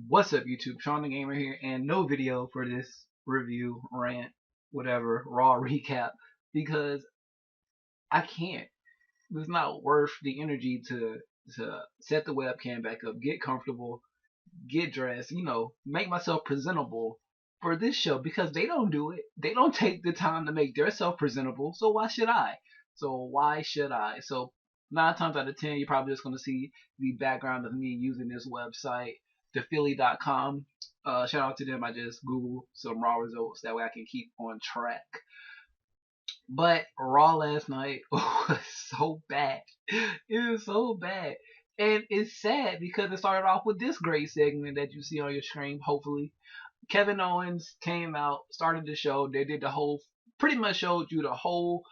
What's up, YouTube? Shawn DaGamer here, and no video for this review, rant, whatever, raw recap, because I can't. It's not worth the energy to set the webcam back up, get comfortable, get dressed, make myself presentable for this show because they don't do it. They don't take the time to make themselves presentable, so why should I? So 9 times out of 10, you're probably just gonna see the background of me using this website, thephilly.com. Shout out to them. I just Googled some raw results that way I can keep on track. But Raw last night was so bad. It was so bad. And it's sad because it started off with this great segment that you see on your screen, hopefully. Kevin Owens came out, started the show. They did the whole, pretty much showed you the whole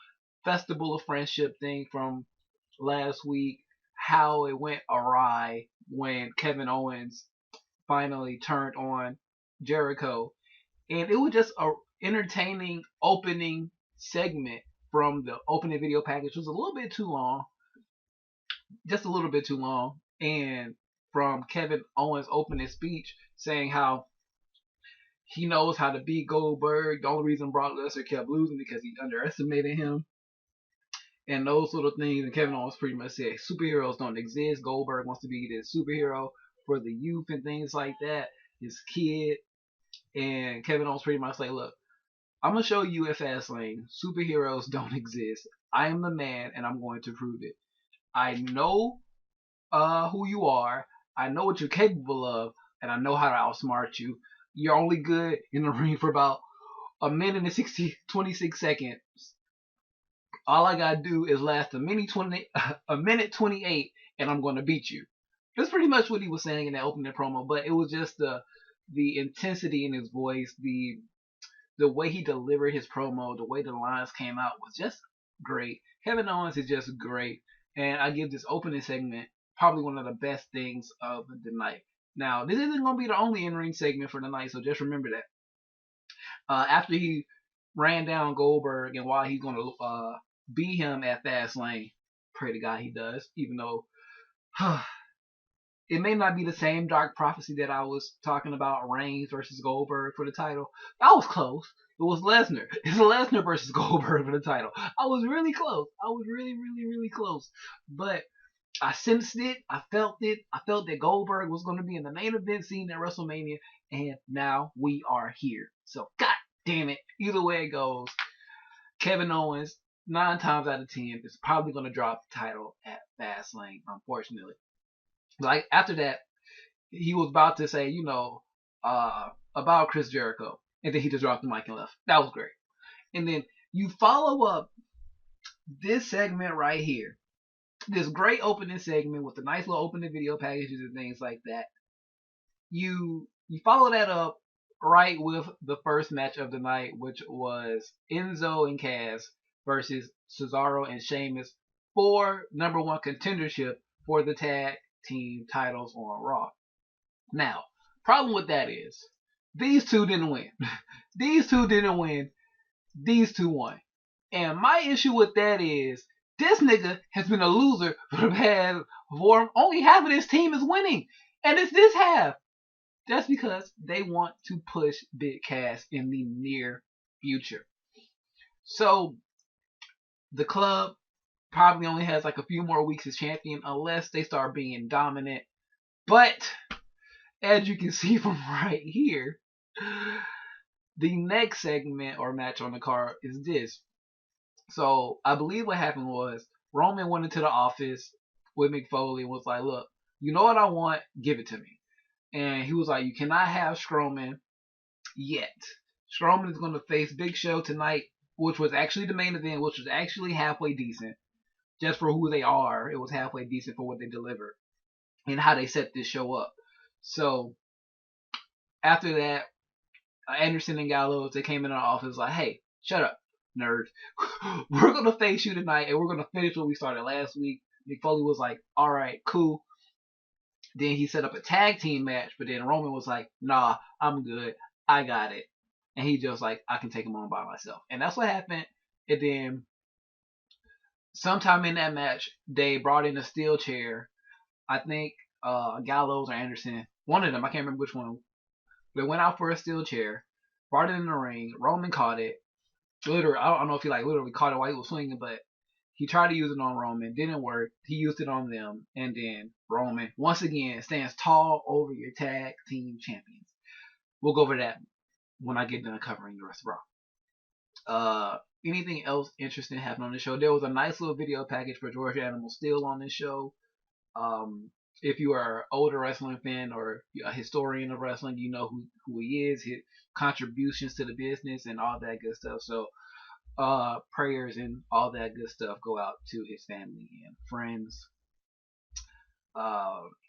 Festival of Friendship thing from last week, how it went awry when Kevin Owens finally turned on Jericho. And it was just a entertaining opening segment from the opening video package. It was a little bit too long, just a little bit too long. And from Kevin Owens' opening speech saying how he knows how to beat Goldberg. The only reason Brock Lesnar kept losing because he underestimated him. And those little things. And Kevin Owens pretty much said superheroes don't exist. Goldberg wants to be this superhero for the youth and things like that. His kid. And Kevin Owens pretty much like, look, I'm going to show you at Fastlane, superheroes don't exist. I am the man, and I'm going to prove it. I know who you are. I know what you're capable of, and I know how to outsmart you. You're only good in the ring for about a minute and 26 seconds. All I gotta do is last a minute 28, and I'm gonna beat you. That's pretty much what he was saying in that opening promo. But it was just the intensity in his voice, the way he delivered his promo, the way the lines came out was just great. Kevin Owens is just great, and I give this opening segment probably one of the best things of the night. Now, this isn't going to be the only in-ring segment for the night, so just remember that. After he ran down Goldberg and why he's going to beat him at Fastlane, pray to God he does, even though it may not be the same dark prophecy that I was talking about, Reigns versus Goldberg for the title. That was close. It was Lesnar. It's Lesnar versus Goldberg for the title. I was really close. I was really, really, really close. But I sensed it. I felt it. I felt that Goldberg was going to be in the main event scene at WrestleMania, and now we are here. So, God damn it. Either way it goes, Kevin Owens, 9 times out of 10, is probably going to drop the title at Fastlane, unfortunately. Like, after that, he was about to say, about Chris Jericho, and then he just dropped the mic and left. That was great. And then you follow up this segment right here, this great opening segment with the nice little opening video packages and things like that. You follow that up right with the first match of the night, which was Enzo and Cass versus Cesaro and Sheamus for #1 contendership for the tag team titles on Raw. Now, problem with that is these two didn't win. These two didn't win. These two won. And my issue with that is this nigga has been a loser for the past only half of this team is winning. And it's this half. That's because they want to push Big Cass in the near future. So the club probably only has like a few more weeks as champion unless they start being dominant. But as you can see from right here, the next segment or match on the card is this. So I believe what happened was Roman went into the office with Mick Foley and was like, look, you know what I want? Give it to me. And he was like, you cannot have Strowman yet. Strowman is going to face Big Show tonight, which was actually the main event, which was actually halfway decent. Just for who they are, it was halfway decent for what they delivered and how they set this show up. So after that, Anderson and Gallows, they came in the office like, hey, shut up, nerd. We're going to face you tonight, and we're going to finish what we started last week. Mick Foley was like, all right, cool. Then he set up a tag team match, but then Roman was like, nah, I'm good. I got it. And he just like, I can take him on by myself. And that's what happened. And then sometime in that match, they brought in a steel chair. I think Gallows or Anderson One of them, I can't remember which one. They went out for a steel chair, brought it in the ring. Roman caught it. Literally, I don't know if he literally caught it while he was swinging, but he tried to use it on Roman. Didn't work. He used it on them, and then Roman once again stands tall over your tag team champions. We'll go over that when I get done covering the rest of Raw. Anything else interesting happened on the show? There was a nice little video package for George Animal Steel on this show. If you are an older wrestling fan or a historian of wrestling, you know who he is, his contributions to the business and all that good stuff. So prayers and all that good stuff go out to his family and friends.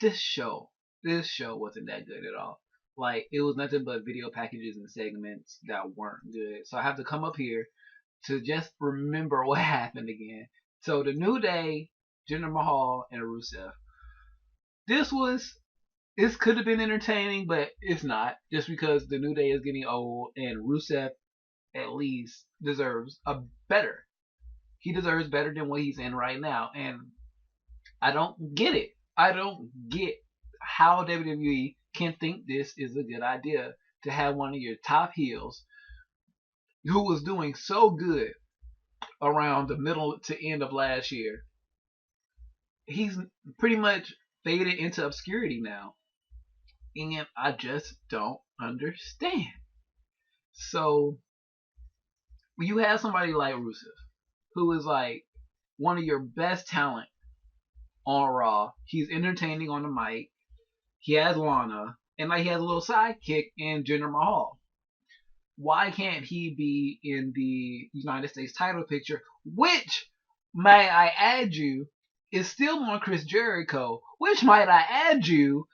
This show wasn't that good at all. Like, it was nothing but video packages and segments that weren't good. So I have to come up here to just remember what happened again. So the New Day, Jinder Mahal, and Rusev. This could have been entertaining, but it's not. Just because the New Day is getting old and Rusev at least deserves a better. He deserves better than what he's in right now. And I don't get it. I don't get how WWE can think this is a good idea to have one of your top heels who was doing so good around the middle to end of last year. He's pretty much faded into obscurity now. And I just don't understand. So you have somebody like Rusev, who is like one of your best talent on Raw. He's entertaining on the mic. He has Lana, and like he has a little sidekick in Jinder Mahal. Why can't he be in the United States title picture, which, may I add you, is still on Chris Jericho, which, might I add you,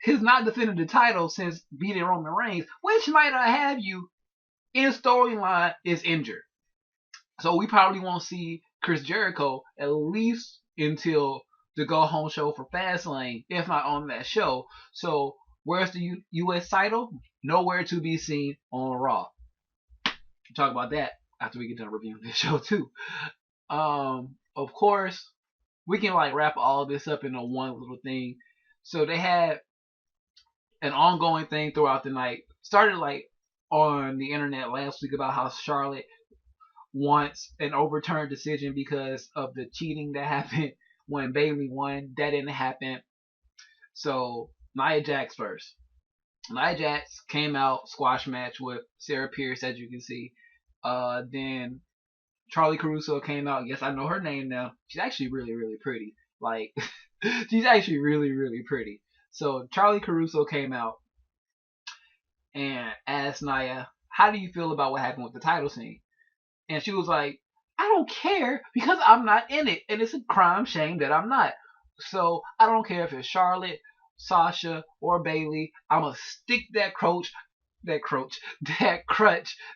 has not defended the title since beating Roman Reigns, which, might I have you, in storyline is injured. So we probably won't see Chris Jericho at least until the go home show for Fastlane, if not on that show. So where's the U.S. title? Nowhere to be seen on Raw. We'll talk about that after we get done reviewing this show too. Of course, we can like wrap all this up into one little thing. So they had an ongoing thing throughout the night. Started like on the internet last week about how Charlotte wants an overturned decision because of the cheating that happened when Bayley won. That didn't happen. So Nia Jax first. Nia Jax came out, squash match with Sarah Pierce, as you can see. Then Charlie Caruso came out. Yes, I know her name now. She's actually really, really pretty. Like, she's actually really, really pretty. So Charlie Caruso came out and asked Nia, how do you feel about what happened with the title scene? And she was like, I don't care because I'm not in it. And it's a crime shame that I'm not. So I don't care if it's Charlotte, Sasha, or Bayley. I'm going to stick that crutch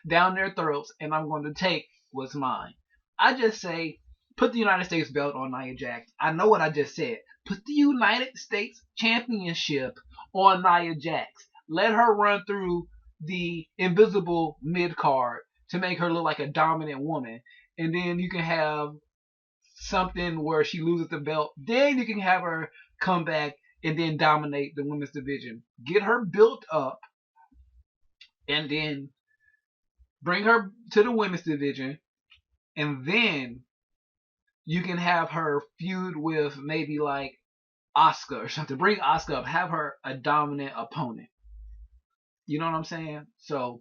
down their throats, and I'm going to take what's mine. I just say, put the United States belt on Nia Jax. I know what I just said. Put the United States Championship on Nia Jax. Let her run through the invisible mid-card to make her look like a dominant woman. And then you can have something where she loses the belt. Then you can have her come back and then dominate the women's division. Get her built up and then bring her to the women's division. And then you can have her feud with maybe like Asuka or something. Bring Asuka up. Have her a dominant opponent. You know what I'm saying? So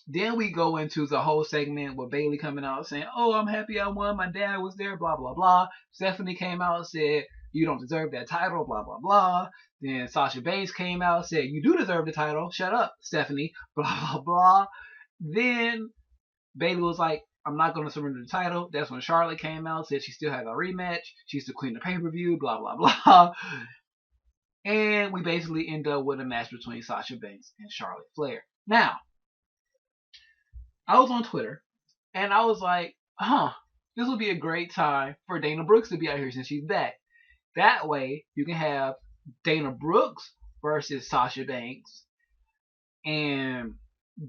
then we go into the whole segment with Bayley coming out saying, oh, I'm happy I won. My dad was there, blah, blah, blah. Stephanie came out and said, you don't deserve that title, blah, blah, blah. Then Sasha Banks came out and said, you do deserve the title. Shut up, Stephanie, blah, blah, blah. Then Bayley was like, I'm not going to surrender the title. That's when Charlotte came out, said she still has a rematch. She's the queen of pay-per-view, blah, blah, blah. And we basically end up with a match between Sasha Banks and Charlotte Flair. Now, I was on Twitter, and I was like, this would be a great time for Dana Brooks to be out here since she's back. That way, you can have Dana Brooks versus Sasha Banks, and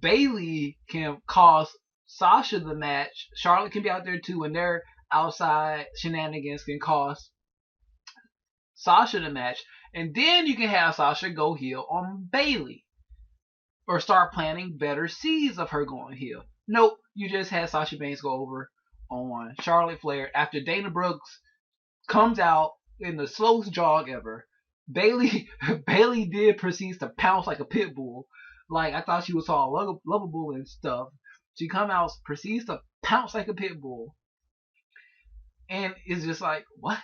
Bayley can cost Sasha the match. Charlotte can be out there too, and their outside shenanigans can cost Sasha the match. And then you can have Sasha go heel on Bayley. Or start planting better seeds of her going heel. Nope, you just had Sasha Banks go over on Charlotte Flair after Dana Brooks comes out in the slowest jog ever. Bayley did proceeds to pounce like a pit bull. Like I thought she was all lovable and stuff. She come out, proceeds to pounce like a pit bull. And it's just like, what?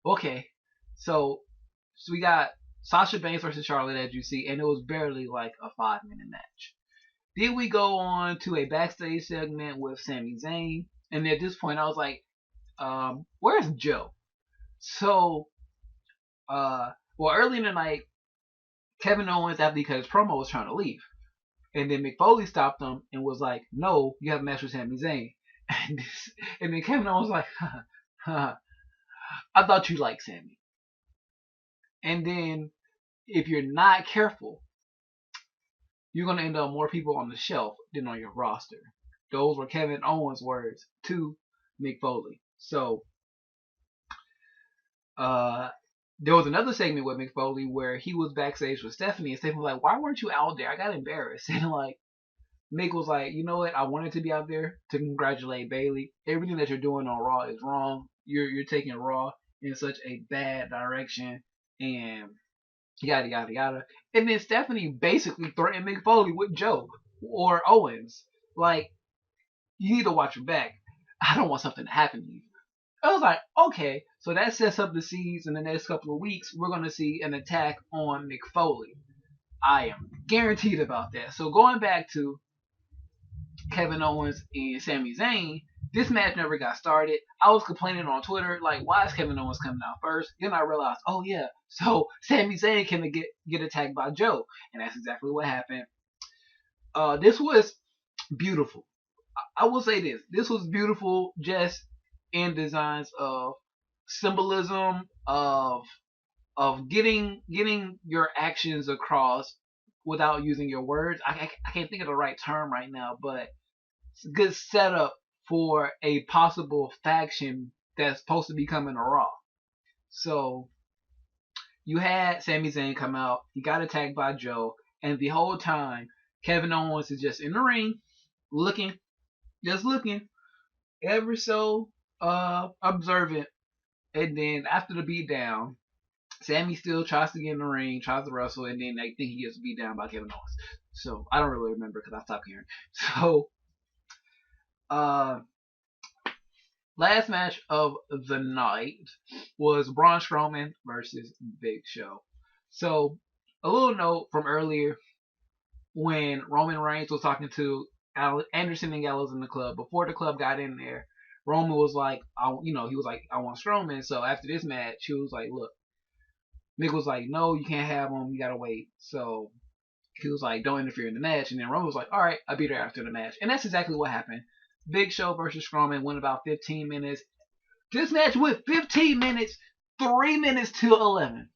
Okay. So we got Sasha Banks versus Charlotte, as you see, and it was barely like a 5-minute match. Then we go on to a backstage segment with Sami Zayn, and at this point I was like, where's Joe? So, early in the night, Kevin Owens, after he cut his promo, was trying to leave, and then Mick Foley stopped him and was like, "No, you have a match with Sami Zayn." And then Kevin Owens was like, "I thought you liked Sami." And then, if you're not careful, you're going to end up more people on the shelf than on your roster. Those were Kevin Owens' words to Mick Foley. So, there was another segment with Mick Foley where he was backstage with Stephanie, and Stephanie was like, "Why weren't you out there?" I got embarrassed. And like, Mick was like, "You know what? I wanted to be out there to congratulate Bayley. Everything that you're doing on Raw is wrong. You're taking Raw in such a bad direction." And yada yada yada. And then Stephanie basically threatened Mick Foley with Joe or Owens. Like, you need to watch your back. I don't want something to happen to you. I was like, okay, so that sets up the seeds. In the next couple of weeks, we're going to see an attack on Mick Foley. I am guaranteed about that. So going back to Kevin Owens and Sami Zayn, this match never got started. I was complaining on Twitter, like, why is Kevin Owens coming out first? Then I realized, oh yeah, so Sami Zayn can get attacked by Joe. And that's exactly what happened. This was beautiful. I will say this. This was beautiful just in designs of symbolism, of getting your actions across without using your words. I can't think of the right term right now, but it's a good setup for a possible faction that's supposed to be coming to Raw. So you had Sami Zayn come out. He got attacked by Joe, and the whole time Kevin Owens is just in the ring, looking, ever so observant. And then after the beatdown, Sammy still tries to get in the ring, tries to wrestle, and then they think he gets beat down by Kevin Owens. So I don't really remember because I stopped hearing. So last match of the night was Braun Strowman versus Big Show. So a little note from earlier when Roman Reigns was talking to Anderson and Gallows in the club. Before the club got in there, Roman was like, I want Strowman. So after this match, he was like, look, Mick was like, no, you can't have him. You gotta wait. So he was like, don't interfere in the match. And then Roman was like, all right, I'll be there after the match. And that's exactly what happened. Big Show versus Strowman went about 15 minutes. This match went 15 minutes, 3 minutes till 11.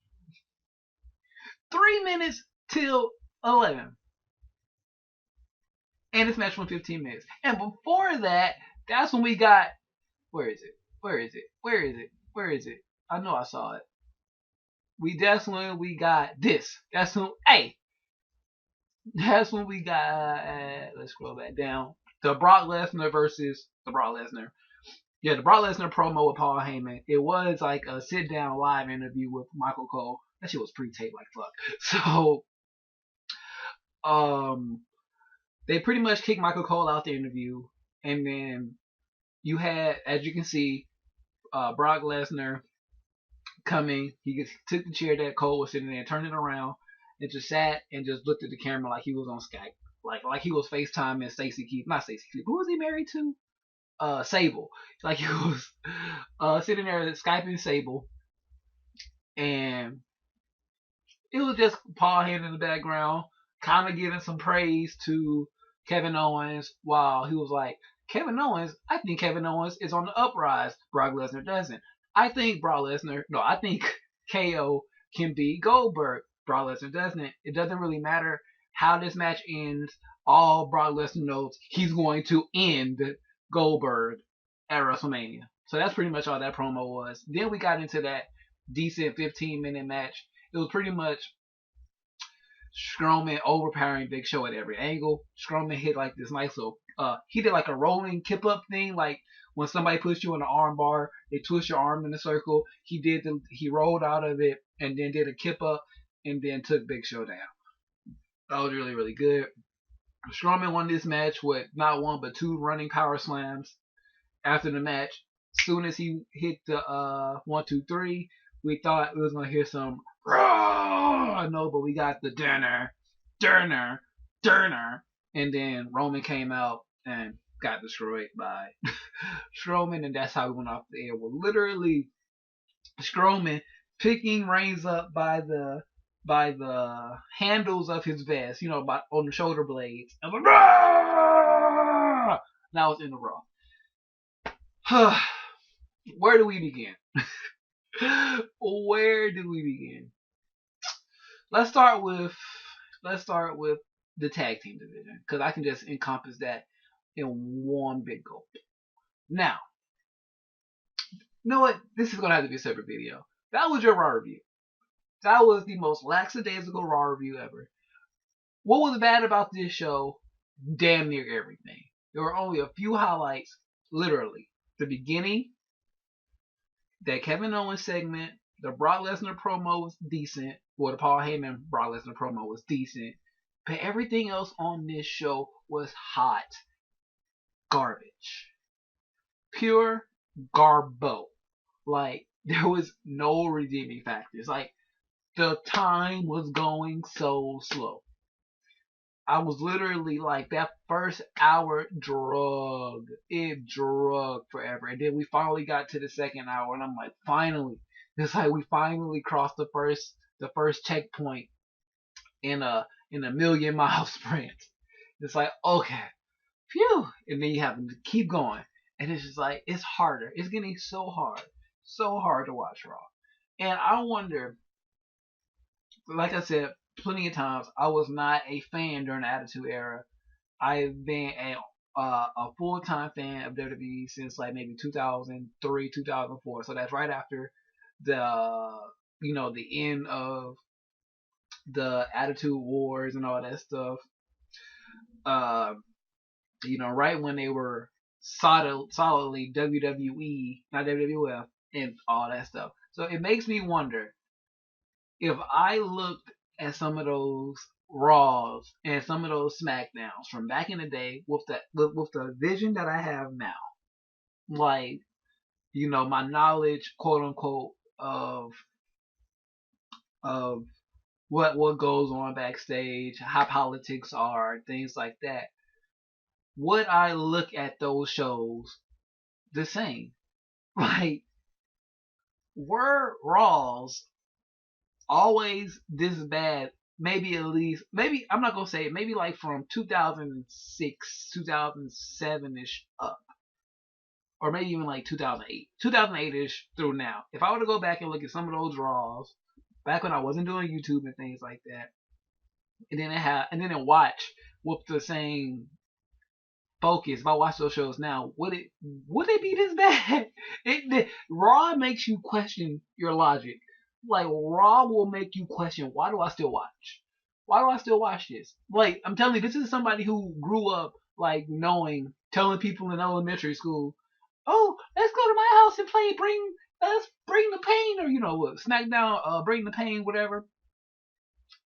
3 minutes till 11. And this match went 15 minutes. And before that, that's when we got, where is it? I know I saw it. That's when we got this. That's when we got, let's scroll back down. The Brock Lesnar promo with Paul Heyman. It was like a sit down live interview with Michael Cole. That shit was pre-taped like fuck. So, they pretty much kicked Michael Cole out the interview. And then you had, as you can see, Brock Lesnar coming. He took the chair that Cole was sitting there, turned it around, and just sat and just looked at the camera like he was on Skype. Like he was FaceTiming Stacey Keith. Not Stacey Keith. Who was he married to? Sable. Like he was sitting there Skyping Sable. And it was just Paul Heyman in the background, kind of giving some praise to Kevin Owens, while he was like, I think Kevin Owens is on the uprise. Brock Lesnar doesn't. I think KO can beat Goldberg. Brock Lesnar doesn't. It doesn't really matter how this match ends. All Brock Lesnar knows, he's going to end Goldberg at WrestleMania. So that's pretty much all that promo was. Then we got into that decent 15-minute match. It was pretty much Strowman overpowering Big Show at every angle. Strowman hit like this nice little, he did like a rolling kip up thing, like when somebody puts you in an arm bar, they twist your arm in a circle. He rolled out of it and then did a kip up and then took Big Show down. That was really, really good. Strowman won this match with not one but 2 running power slams. After the match, as soon as he hit the 1, 2, 3, we thought we was gonna hear some no, but we got the Durner, and then Roman came out and got destroyed by Strowman, and that's how we went off the air. Well, literally, Strowman picking Reigns up by the handles of his vest, you know, on the shoulder blades. And like, now it's in the Raw. Where do we begin? Where do we begin? Let's start with the tag team division, because I can just encompass that in one big gulp. Now, you know what? This is gonna have to be a separate video. That was your Raw review. That was the most lackadaisical Raw review ever. What was bad about this show? Damn near everything. There were only a few highlights. Literally, the beginning, that Kevin Owens segment, the Brock Lesnar promo was decent. Well, the Paul Heyman Brock Lesnar promo was decent. But everything else on this show was hot garbage. Pure garbo. Like, there was no redeeming factors. Like, the time was going so slow. I was literally like, that first hour drug. It drugged forever. And then we finally got to the second hour, and I'm like, finally. It's like we finally crossed the first checkpoint in a million mile sprint. It's like, okay, phew. And then you have to keep going. And it's just like, it's harder. It's getting so hard to watch Raw. And I wonder, like I said plenty of times, I was not a fan during the Attitude Era. I've been a full-time fan of WWE since like maybe 2003, 2004. So that's right after the end of the Attitude Wars and all that stuff. Right when they were solidly WWE, not WWF, and all that stuff. So it makes me wonder, if I looked at some of those Raws and some of those SmackDowns from back in the day with the vision that I have now, like, my knowledge, quote unquote, of what goes on backstage, how politics are, things like that, would I look at those shows the same? Like, were Raws always this bad? Maybe I'm not gonna say it, maybe like from 2006, 2007-ish up. Or maybe even like 2008-ish through now. If I were to go back and look at some of those Raws, back when I wasn't doing YouTube and things like that, and then watch with the same focus, if I watch those shows now, would it be this bad? Raw makes you question your logic. Like, Raw will make you question, why do I still watch? Why do I still watch this? Like, I'm telling you, this is somebody who grew up, like, telling people in elementary school, oh, let's go to my house and play Bring the Pain, or, what, SmackDown, Bring the Pain, whatever.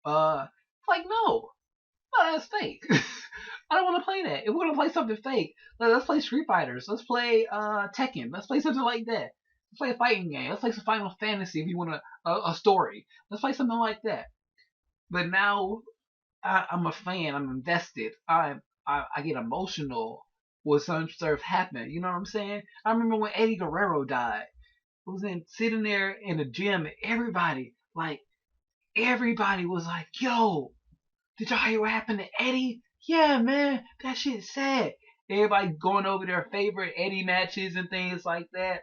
Like, no, that's fake. I don't want to play that. If we're going to play something fake, let's play Street Fighters. Let's play Tekken. Let's play something like that. Let's play a fighting game. Let's play some Final Fantasy if you want a story. Let's play something like that. But now I'm a fan. I'm invested. I get emotional when some stuff happen. You know what I'm saying? I remember when Eddie Guerrero died. I was sitting there in the gym, and everybody was like, yo, did y'all hear what happened to Eddie? Yeah, man, that shit's sad. Everybody going over their favorite Eddie matches and things like that.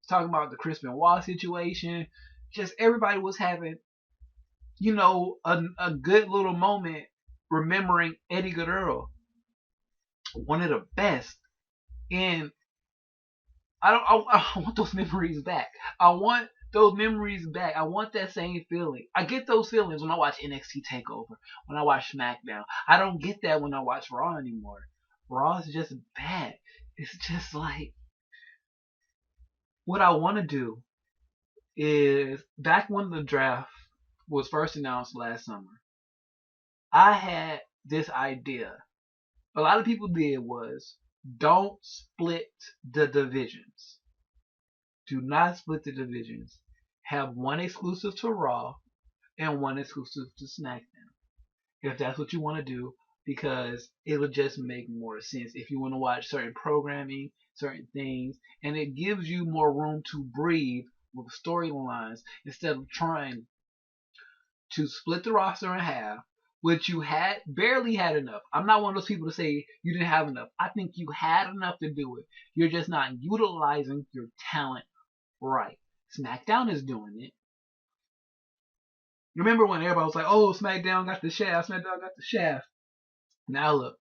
Talking about the Chris Benoit situation. Just everybody was having, a good little moment remembering Eddie Guerrero. One of the best. And I want those memories back. I want those memories back. I want that same feeling. I get those feelings when I watch NXT TakeOver, when I watch SmackDown. I don't get that when I watch Raw anymore. Raw is just bad. It's just like, what I want to do is, back when the draft was first announced last summer, I had this idea. A lot of people did was, don't split the divisions. Do not split the divisions. Have one exclusive to Raw and one exclusive to SmackDown. If that's what you want to do, because it'll just make more sense if you want to watch certain programming, certain things, and it gives you more room to breathe with storylines instead of trying to split the roster in half, which you had barely had enough. I'm not one of those people to say you didn't have enough. I think you had enough to do it. You're just not utilizing your talent right. SmackDown is doing it. Remember when everybody was like, oh, SmackDown got the shaft, SmackDown got the shaft. Now look,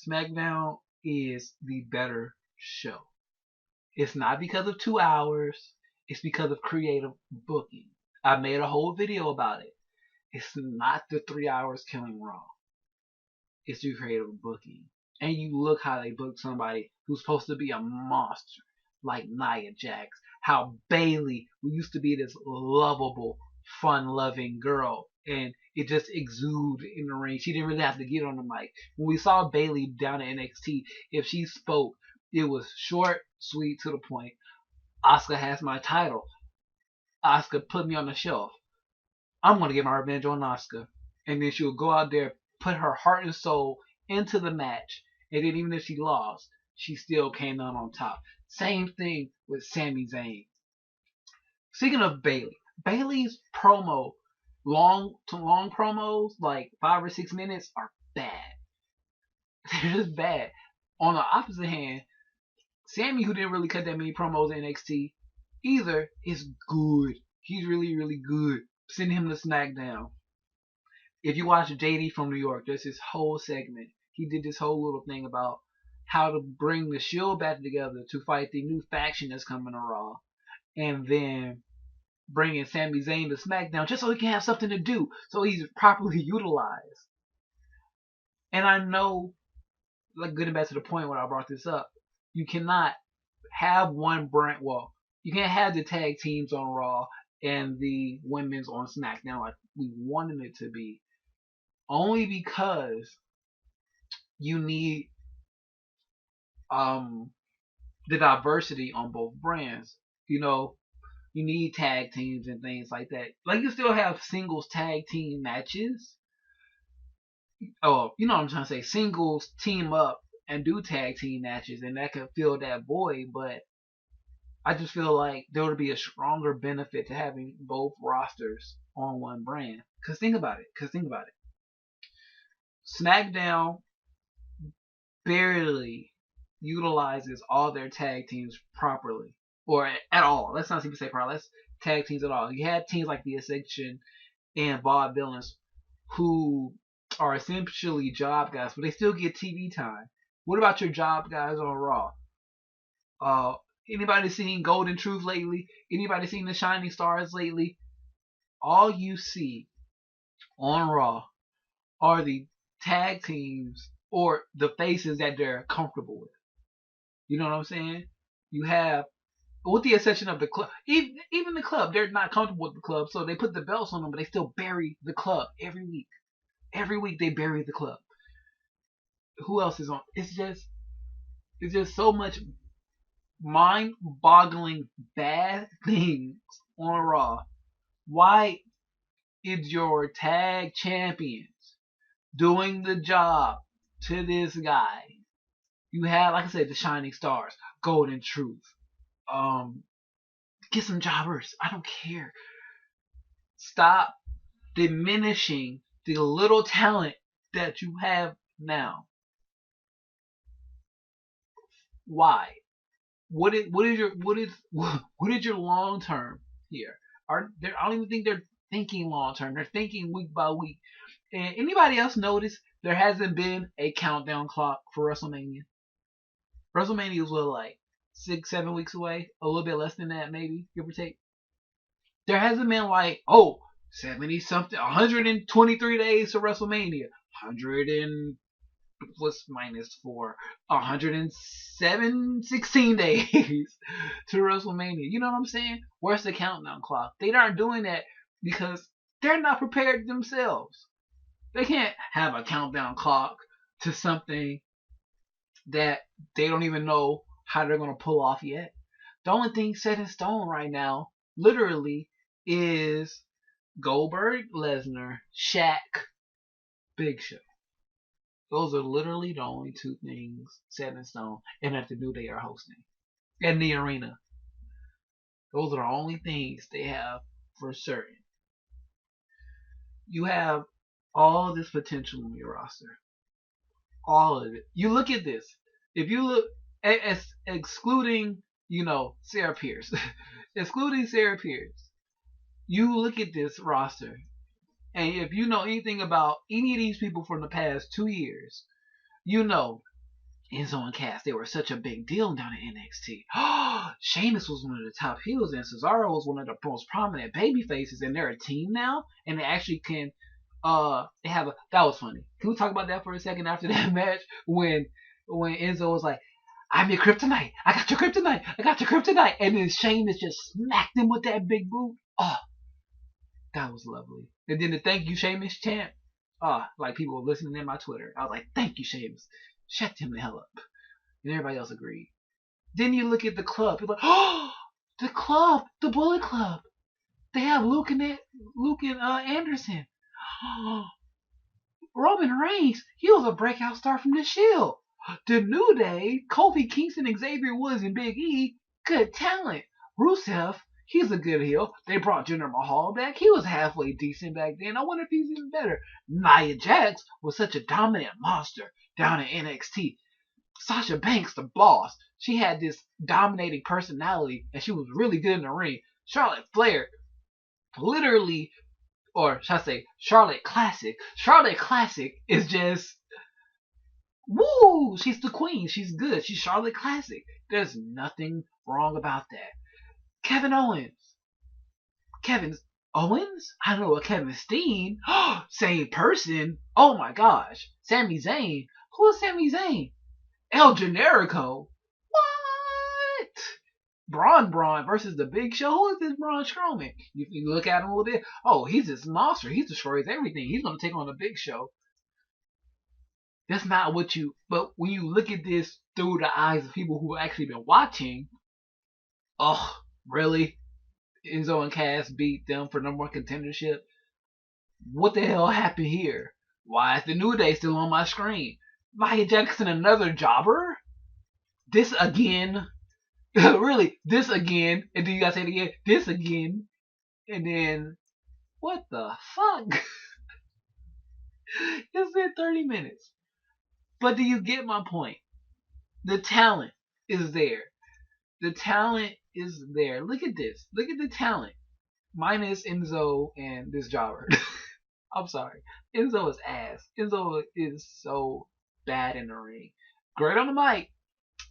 SmackDown is the better show. It's not because of 2 hours. It's because of creative booking. I made a whole video about it. It's not the 3 hours killing Raw. It's the creative booking. And you look how they booked somebody who's supposed to be a monster, like Nia Jax. How Bayley, who used to be this lovable, fun-loving girl, and it just exuded in the ring. She didn't really have to get on the mic. When we saw Bayley down at NXT, if she spoke, it was short, sweet, to the point. Asuka has my title. Asuka put me on the shelf. I'm going to get my revenge on Asuka. And then she'll go out there, put her heart and soul into the match. And then even if she lost, she still came out on top. Same thing with Sami Zayn. Speaking of Bayley, Bayley's promo, long promos, like 5 or 6 minutes, are bad. They're just bad. On the opposite hand, Sami, who didn't really cut that many promos in NXT either, is good. He's really, really good. Send him to SmackDown. If you watch JDfromNY, there's this whole segment. He did this whole little thing about how to bring the Shield back together to fight the new faction that's coming to Raw. And then bringing Sami Zayn to SmackDown just so he can have something to do. So he's properly utilized. And I know, like, getting back to the point where I brought this up, you cannot have one brand. Well, you can't have the tag teams on Raw and the women's on SmackDown like we wanted it to be. Only because you need the diversity on both brands. You know, you need tag teams and things like that. Like, you still have singles tag team matches. Oh, you know what I'm trying to say. Singles team up and do tag team matches, and that could fill that void. But I just feel like there would be a stronger benefit to having both rosters on one brand. Cause think about it. SmackDown barely utilizes all their tag teams properly, or at all. Let's not even say properly. Let's tag teams at all. You had teams like the Ascension and Vaudevillains who are essentially job guys, but they still get TV time. What about your job guys on Raw? Anybody seen Golden Truth lately? Anybody seen the Shining Stars lately? All you see on Raw are the tag teams or the faces that they're comfortable with. You know what I'm saying? You have, with the exception of the club, even the club, they're not comfortable with the club, so they put the belts on them, but they still bury the club every week. Every week they bury the club. Who else is on? It's just so much mind-boggling bad things on Raw. Why is your tag champions doing the job to this guy? You have, like I said, the Shining Stars, Golden Truth. Get some jobbers. I don't care. Stop diminishing the little talent that you have now. Why? What is your long term here? I don't even think they're thinking long term. They're thinking week by week. And anybody else notice there hasn't been a countdown clock for WrestleMania? WrestleMania was like 6-7 weeks away, a little bit less than that, maybe, give or take. There hasn't been like, 70 something, 123 days to WrestleMania. 100 and what's minus 4? 107, 16 days to WrestleMania. You know what I'm saying? Where's the countdown clock? They aren't doing that because they're not prepared themselves. They can't have a countdown clock to something that they don't even know how they're going to pull off yet. The only thing set in stone right now, literally, is Goldberg, Lesnar, Shaq, Big Show. Those are literally the only two things set in stone, and that the New Day are hosting in the arena. Those are the only things they have for certain. You have all this potential in your roster. All of it. You look at this. If you look, excluding, Sarah Pierce, excluding Sarah Pierce, you look at this roster, and if you know anything about any of these people from the past 2 years, you know Enzo and Cass, they were such a big deal down at NXT. Sheamus was one of the top heels, and Cesaro was one of the most prominent baby faces, and they're a team now, and they actually can they have a, that was funny. Can we talk about that for a second after that match when Enzo was like, I'm your kryptonite. I got your kryptonite. I got your kryptonite. And then Sheamus just smacked him with that big boot. Oh, that was lovely. And then the thank you Sheamus chant. Like people were listening in my Twitter. I was like, thank you Sheamus. Shut him the hell up. And everybody else agreed. Then you look at the club. You're like, the club, the Bullet Club. They have Luke and Anderson. Roman Reigns, he was a breakout star from the Shield. The New Day, Kofi Kingston, Xavier Woods, and Big E, good talent. Rusev, he's a good heel. They brought Jinder Mahal back. He was halfway decent back then. I wonder if he's even better. Nia Jax was such a dominant monster down in NXT. Sasha Banks, the boss, she had this dominating personality, and she was really good in the ring. Charlotte Flair, literally, or should I say, Charlotte Classic. Charlotte Classic is just, woo! She's the queen. She's good. She's Charlotte Classic. There's nothing wrong about that. Kevin Owens. Owens? I don't know what Kevin Steen. Same person. Oh my gosh. Sami Zayn. Who is Sami Zayn? El Generico. What? Braun versus the Big Show. Who is this Braun Strowman? You look at him a little bit. Oh, he's this monster. He destroys everything. He's going to take on the Big Show. That's not what you... But when you look at this through the eyes of people who have actually been watching, oh, really? Enzo and Cass beat them for number one contendership? What the hell happened here? Why is the New Day still on my screen? Nia Jackson, another jobber? This again? Really, this again? And then you guys say it again? This again? And then, what the fuck? It's been 30 minutes. But do you get my point? The talent is there. The talent is there. Look at this. Look at the talent. Minus Enzo and this jobber. I'm sorry. Enzo is ass. Enzo is so bad in the ring. Great on the mic.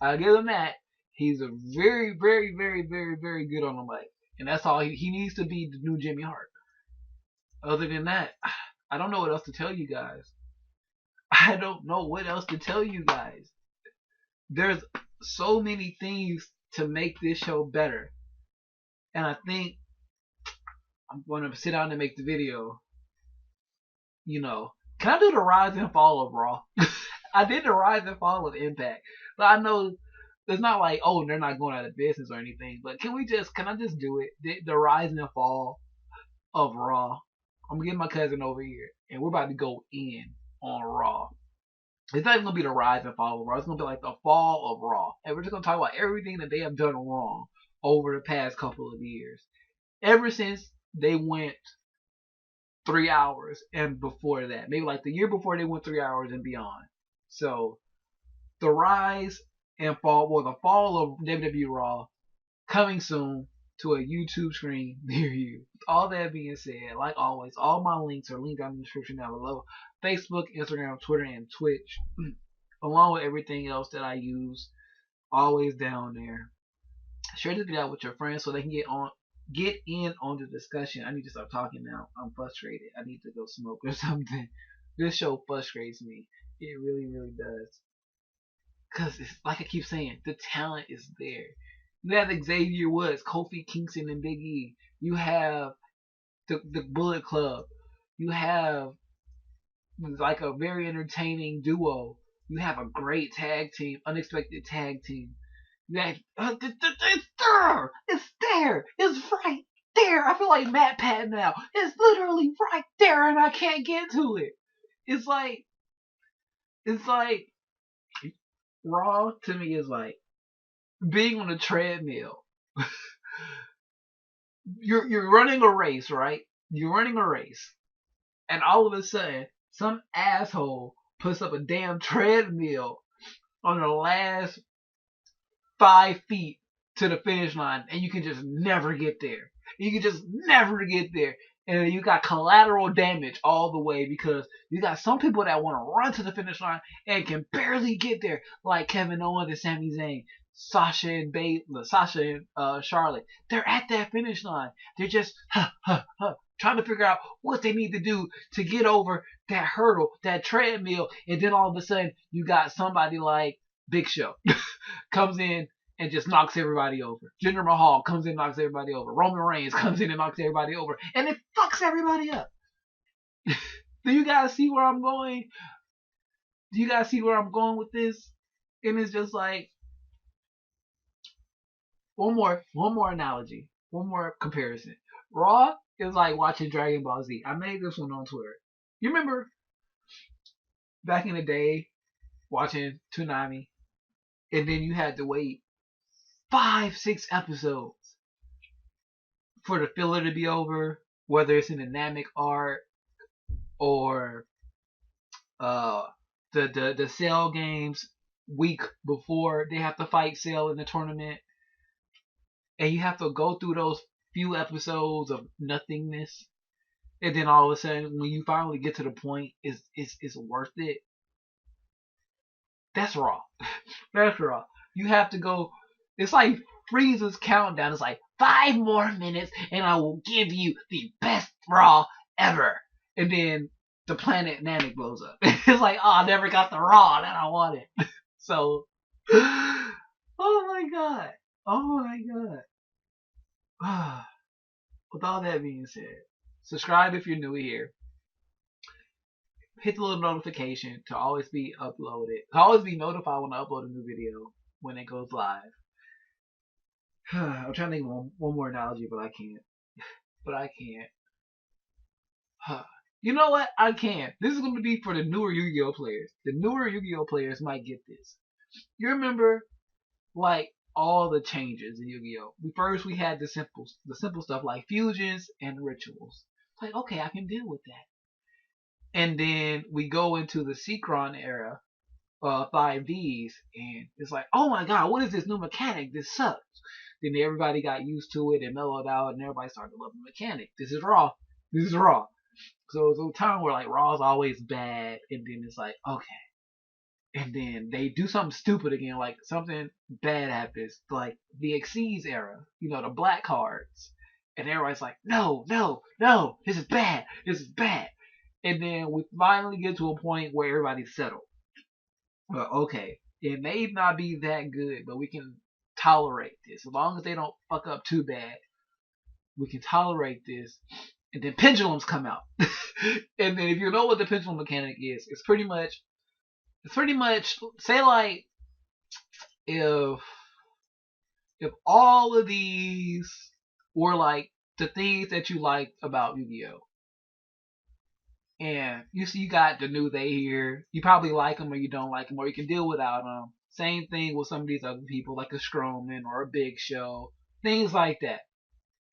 I'll give him that. He's a very, very, very, very, very good on the mic. And that's all. He needs to be the new Jimmy Hart. Other than that, I don't know what else to tell you guys. I don't know what else to tell you guys. There's so many things to make this show better. And I think I'm going to sit down and make the video. Can I do the rise and fall of Raw? I did the rise and fall of Impact. But I know it's not like, oh, they're not going out of business or anything. But can I just do it? The rise and fall of Raw. I'm going to get my cousin over here. And we're about to go in on Raw. It's not even going to be the rise and fall of Raw. It's going to be like the fall of Raw. And we're just going to talk about everything that they have done wrong over the past couple of years. Ever since they went 3 hours and before that. Maybe like the year before they went 3 hours and beyond. So, the rise and fall, the fall of WWE Raw coming soon to a YouTube screen near you. With all that being said, like always, all my links are linked down in the description down below. Facebook, Instagram, Twitter, and Twitch. Along with everything else that I use. Always down there. Share this video out with your friends so they can get in on the discussion. I need to stop talking now. I'm frustrated. I need to go smoke or something. This show frustrates me. It really, really does. Cause it's like I keep saying, the talent is there. You have Xavier Woods, Kofi Kingston, and Big E. You have the Bullet Club. You have like a very entertaining duo. You have a great tag team, unexpected tag team. You have, it's there. It's there. It's right there. I feel like Matt Pat now. It's literally right there, and I can't get to it. It's like Raw to me is like being on a treadmill. You're running a race, right? You're running a race, and all of a sudden, some asshole puts up a damn treadmill on the last 5 feet to the finish line, and you can just never get there. You can just never get there. And you got collateral damage all the way because you got some people that want to run to the finish line and can barely get there, like Kevin Owens and Sami Zayn, Sasha and Charlotte. They're at that finish line. They're just trying to figure out what they need to do to get over that hurdle, that treadmill, and then all of a sudden you got somebody like Big Show comes in and just knocks everybody over. Jinder Mahal comes in and knocks everybody over. Roman Reigns comes in and knocks everybody over. And it fucks everybody up. Do you guys see where I'm going? Do you guys see where I'm going with this? And it's just like one more analogy. One more comparison. Raw is like watching Dragon Ball Z. I made this one on Twitter. You remember back in the day watching Toonami, and then you had to wait 5-6 episodes for the filler to be over, whether it's in the Namek arc or the Cell games week before they have to fight Cell in the tournament, and you have to go through those few episodes of nothingness, and then all of a sudden when you finally get to the point, it's worth it. That's Raw. That's Raw. You have to go. It's like Frieza's countdown. It's like 5 more minutes and I will give you the best Raw ever. And then the planet Namek blows up. It's like, oh, I never got the Raw that I wanted. So, oh my god. Oh my god. With all that being said, subscribe if you're new here. Hit the little notification to always be uploaded. To always be notified when I upload a new video when it goes live. I'm trying to think of one more analogy, but I can't. You know what? I can. This is going to be for the newer Yu-Gi-Oh players. The newer Yu-Gi-Oh players might get this. You remember, like, all the changes in Yu-Gi-Oh. First, we had the simple stuff like fusions and rituals. Like, okay, I can deal with that. And then we go into the Synchron era, 5Ds, and it's like, oh my god, what is this new mechanic? This sucks. Then everybody got used to it and mellowed out, and everybody started loving the mechanic. This is Raw. This is Raw. So it's a time where like Raw's always bad, and then it's like, okay. And then they do something stupid again, like something bad happens, like the Xyz era, you know, the black cards. And everybody's like, no, this is bad. And then we finally get to a point where everybody's settled. Well, okay, it may not be that good, but we can tolerate this. As long as they don't fuck up too bad, we can tolerate this. And then pendulums come out. And then if you know what the pendulum mechanic is, it's pretty much say like if all of these were like the things that you liked about Yu-Gi-Oh. And you see you got the New Day here. You probably like them or you don't like them, or you can deal without them. Same thing with some of these other people like a Strowman or a Big Show. Things like that.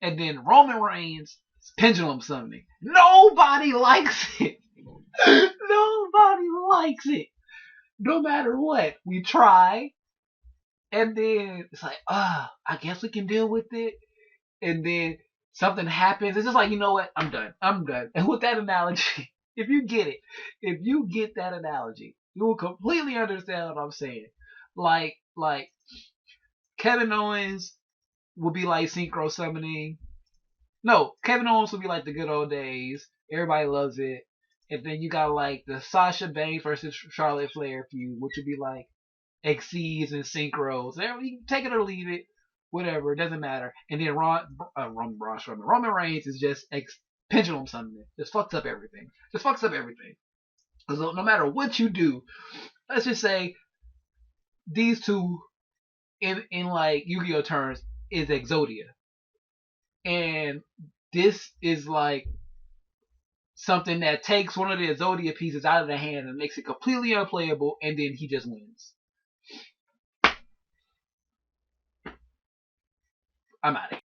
And then Roman Reigns, pendulum summoning. Nobody likes it. Nobody likes it. No matter what. We try. And then it's like, I guess we can deal with it. And then something happens. It's just like, you know what? I'm done. And with that analogy, if you get that analogy, you will completely understand what I'm saying. Like Kevin Owens will be like synchro summoning No, Kevin Owens would be like the good old days. Everybody loves it. And then you got like the Sasha Banks versus Charlotte Flair feud, which would be like exceeds and synchros. You can take it or leave it, whatever. It doesn't matter. And then Roman Reigns is just pendulum summoning. Just fucks up everything. Just fucks up everything. Because no matter what you do, let's just say these two in like Yu-Gi-Oh terms is Exodia, and this is like something that takes one of the Exodia pieces out of the hand and makes it completely unplayable, and then he just wins. I'm out of here.